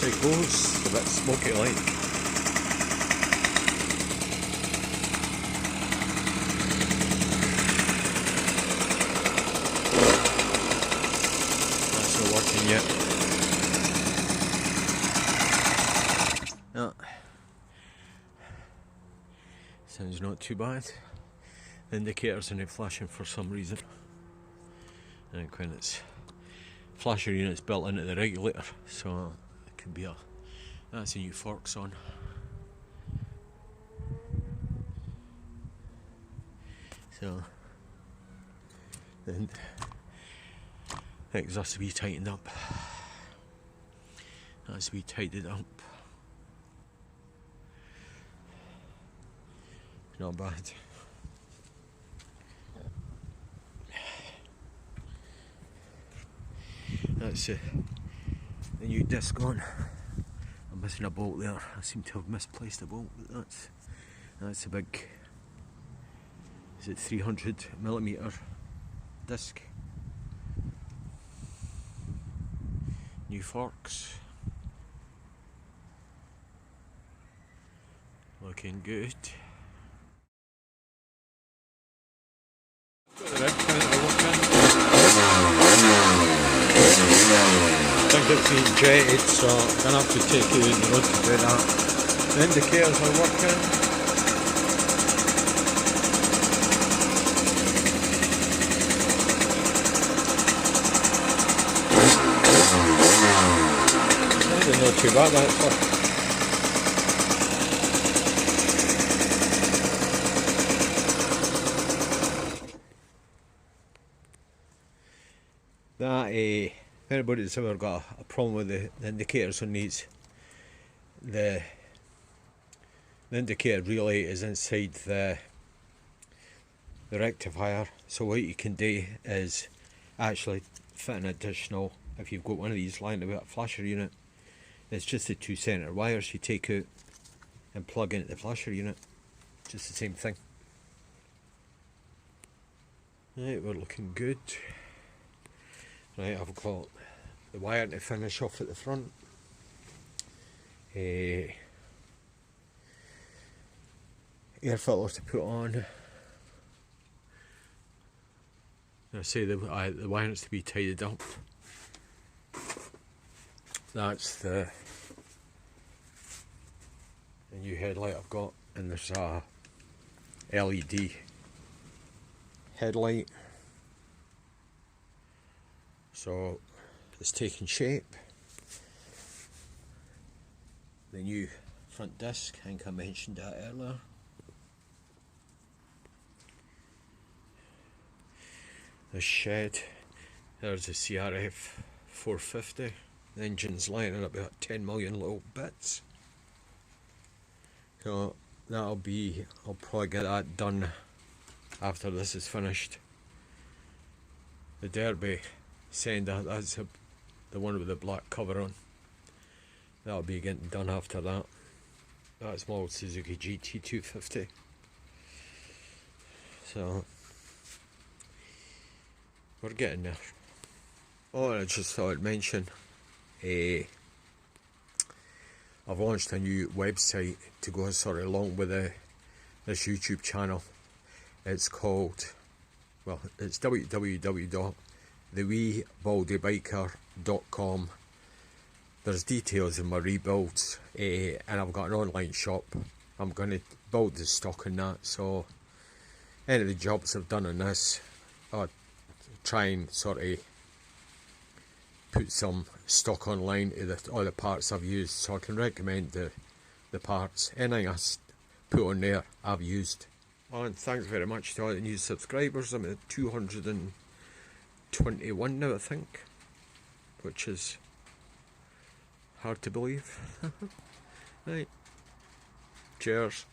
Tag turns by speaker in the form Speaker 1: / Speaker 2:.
Speaker 1: outside goes, a bit smoky like. That's not working yet. No. Sounds not too bad. The indicators are not flashing for some reason. I think when it's flasher unit's built into the regulator, so it could be that's a new forks on. So then the exhaust to be tightened up. That's to be tightened up. Not bad. That's the new disc on. I'm missing a bolt there. I seem to have misplaced a bolt, but that's a big, is it 300mm disc. New forks. Looking good. Got the rig counter working. I think it's been jetted, so I'm going to have to take it in the road to do that. The indicators are working. Not too bad actually. That if anybody's ever got a problem with the indicators on these, the indicator relay is inside the rectifier, so what you can do is actually fit an additional, if you've got one of these lying about a flasher unit, it's just the two centre wires you take out and plug into the flasher unit, just the same thing. Right, we're looking good. Right, I've got the wire to finish off at the front. Air filter to put on. I say the wire needs to be tidied up. That's the new headlight I've got, and there's a LED headlight. So it's taking shape. The new front disc, I think I mentioned that earlier. The shed, there's a Rx50. The engine's lying in about 10 million little bits. So that'll be, I'll probably get that done after this is finished. The Derby Sender, that's the one with the black cover on. That'll be getting done after that. That's my old Suzuki GT250. So we're getting there. Oh, and I just thought I'd mention, I've launched a new website to go sort of along with this YouTube channel. It's called, well, it's www.theweebaldybiker.com. There's details of my rebuilds, and I've got an online shop. I'm going to build the stock in that, so any of the jobs I've done on this, I'll try and sort of put some stock online of all the parts I've used, so I can recommend the parts. Anything I put on there I've used. Oh, and thanks very much to all the new subscribers. I'm at 221 now, I think, which is hard to believe. Right, cheers.